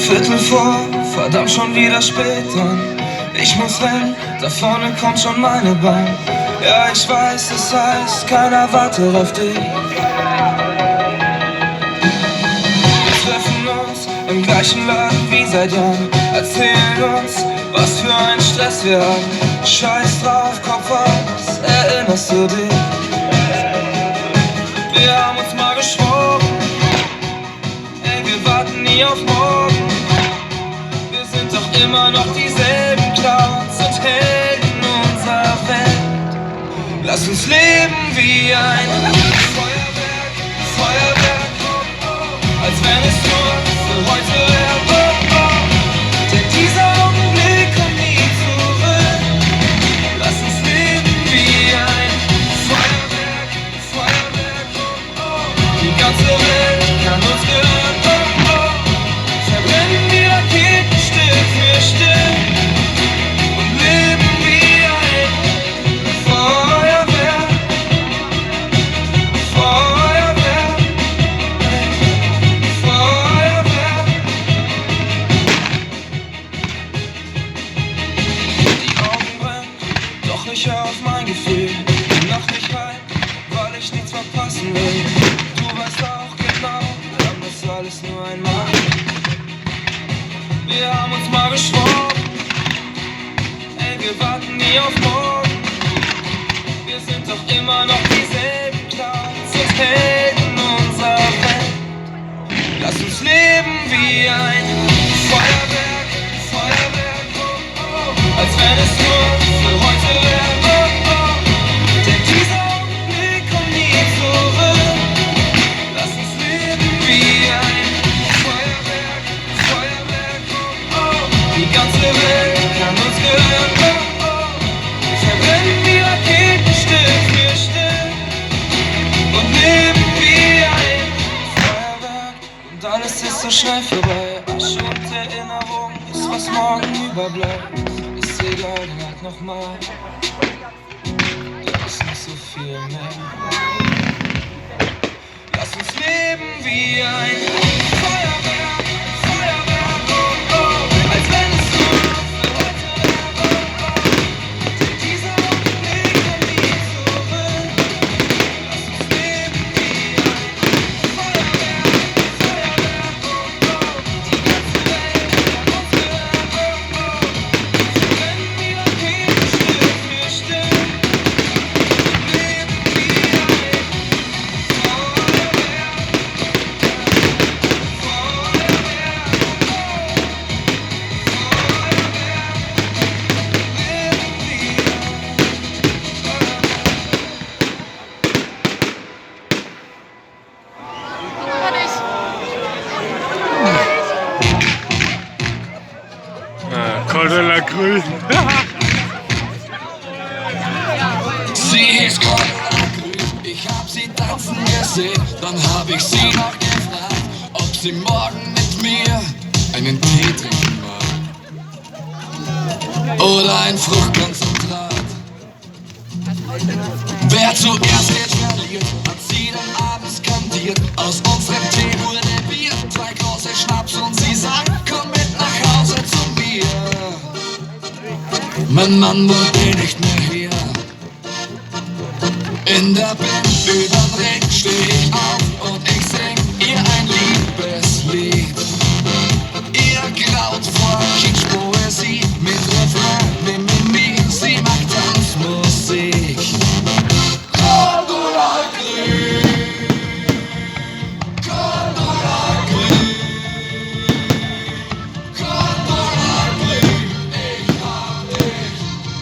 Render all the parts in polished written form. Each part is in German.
Viertel vor, verdammt schon wieder spät dran. Ich muss rennen, da vorne kommt schon meine Bahn. Ja, ich weiß, es heißt, keiner wartet auf dich. Wir treffen uns im gleichen Laden wie seit Jahren. Erzählen uns, was für einen Stress wir haben. Scheiß drauf, Kopf aus, erinnerst du dich? Wir haben uns mal geschworen, ey, wir warten nie auf morgen. Wir sind doch immer noch dieselben Clowns und Helden unserer Welt. Lass uns leben wie ein Feuerwerk, Feuerwerk, als wenn es nur für heute wäre. Denn dieser Augenblick kommt nie zurück. Lass uns leben wie ein Feuerwerk, Feuerwerk, die ganze Welt kann uns gehören. Verbrennen die Raketen Stück für Stück und leben wie ein Feuerwerk, Feuerwerk, Feuerwerk. Die Augen brennen, doch ich hör auf mein Gefühl. Die Nacht nicht rein, weil ich nichts verpassen will. Du weißt auch genau, wir haben das alles nur einmal. Wir haben uns mal geschworen, ey, wir warten nie auf morgen. Wir sind doch immer noch dieselben Clowns und Helden unserer Welt. Lass uns leben wie ein Feuerwerk, Feuerwerk, als wenn es nur für heute wäre. Denn dieser Augenblick kommt nie zurück. Lass uns leben wie ein Feuerwerk, Feuerwerk, die ganze Welt kann uns gehören. Verbrennen die Raketen Stück für Stück und leben wie ein Feuerwerk. Und alles ist so schnell vorbei. Asche und Erinnerung ist, was morgen überbleibt. Ist egal, halt nochmal. Da ist noch so viel mehr. Lass uns leben wie ein Feuerwerk, Feuerwerk, als wenn es nur für heute wäre. Denn dieser Augenblick kommt nie zurück. Lass uns leben wie ein Feuerwerk, Feuerwerk, die ganze Welt kann uns gehören. Verbrennen die Raketen Stück für Stück und leben wie ein Feuerwerk, Col de la Cruz. Sie hieß Cordula Grün, ich hab sie tanzen gesehen. Dann hab ich sie noch gefragt, ob sie morgen mit mir einen Tee trinken mag. Oder ein Fruchtkonzentrat. Wer zuerst jetzt verliert, hat sie dann abends kandiert. Aus unserem Tee wurde Bier, 2 große Schnaps und sie sagt, komm mit nach Hause zu mir. Mein Mann wollte nicht mehr hier. In der Band übern Ring steh ich auf und ich sing ihr ein Liebeslied. Ihr graut vor Kitschpoesie mit Refrain, Mimimi, sie macht Tanzmusik. Cordula Grün, Cordula Grün, Cordula Grün, ich hab dich,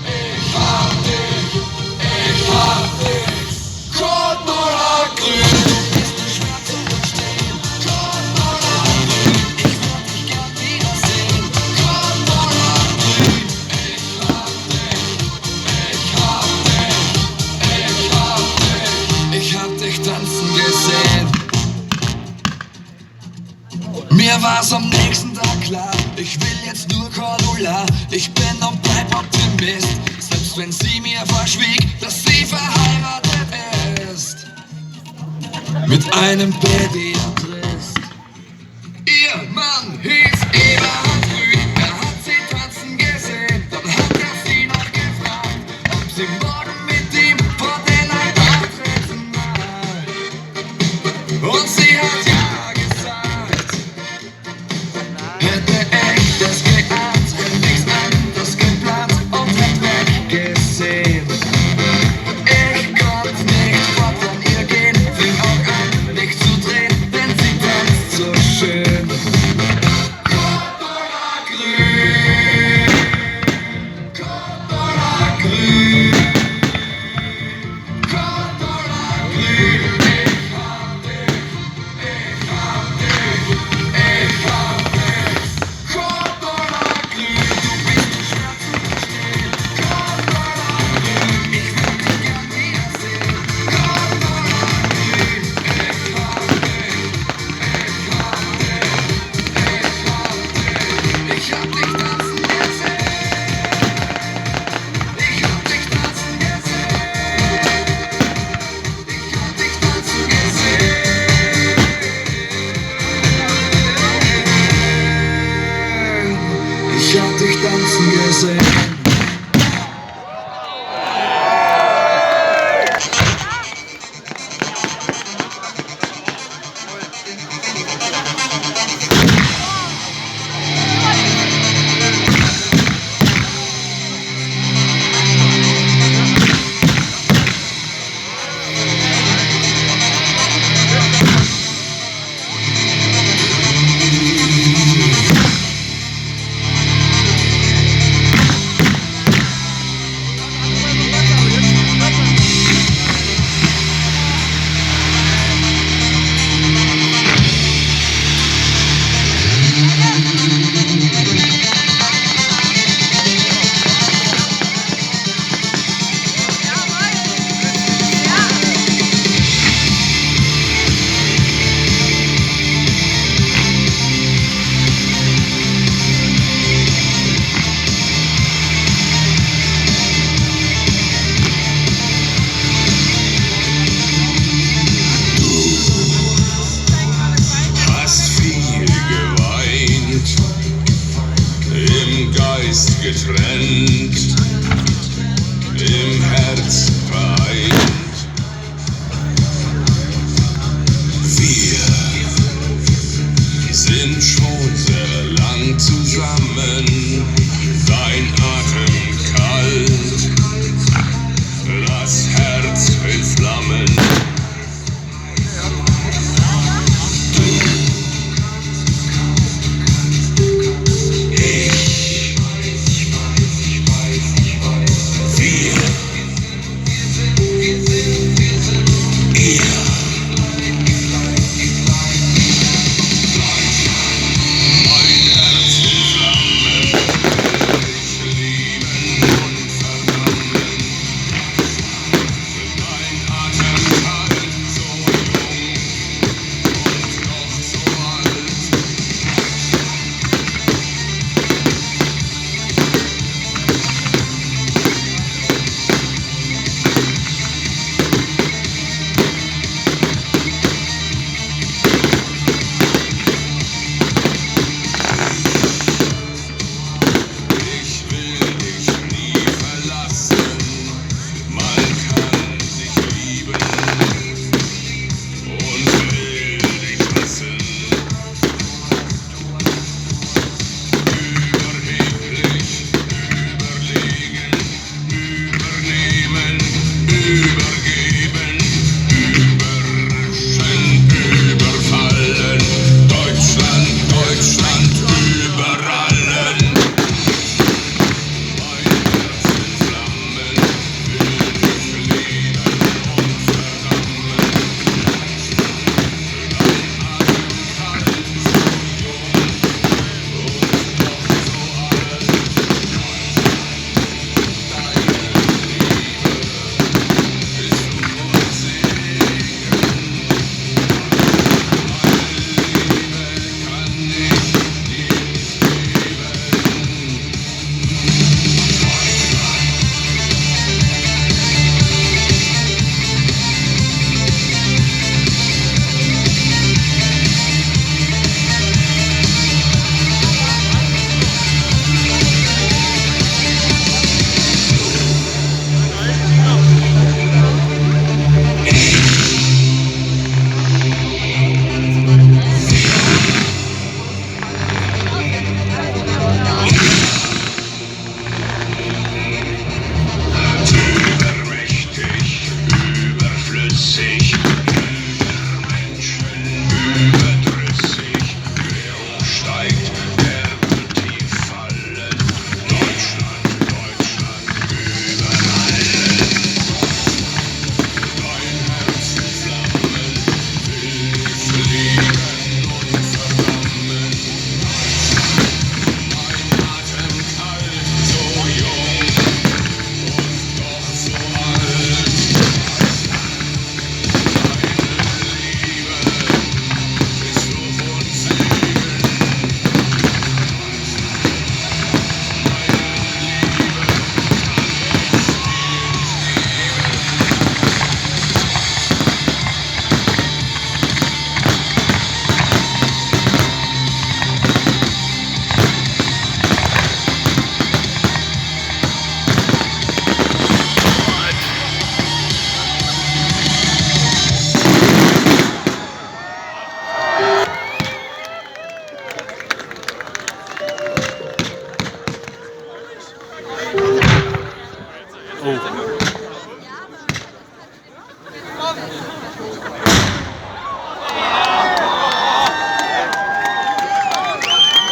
ich hab dich, ich hab dich. Cordula Grün. Mir war's am nächsten Tag klar, ich will jetzt nur Cordula. Ich bin und bleib Optimist, selbst wenn sie mir verschwieg, dass sie verheiratet ist mit einem Pädiatrist. Ihr Mann hieß Eberhard Grün, er hat sie tanzen gesehen, dann hat er sie noch gefragt, ob sie morgen mit ihm vor den Altar treten mag. Und sie hat ja gesagt. Hätte ich das geahnt, hätte ich's anders geplant und hätte weggesehen. Ich konnte nicht fort von ihr gehen, fing auch an, mich zu drehen, denn sie tanzt so schön. Cordula grün, Cordula grün, Cordula grün. Cordula grün, du bist so schwer zu verstehen. Cordula grün, ich will dich gern wiedersehen. Cordula grün, ich hab dich tanzen gesehen. Ich hab dich tanzen gesehen. Ich hab dich tanzen gesehen. Ich hab dich tanzen gesehen. Hast viel geweint, im Geist getrennt, im Herz vereint. Wir sind schon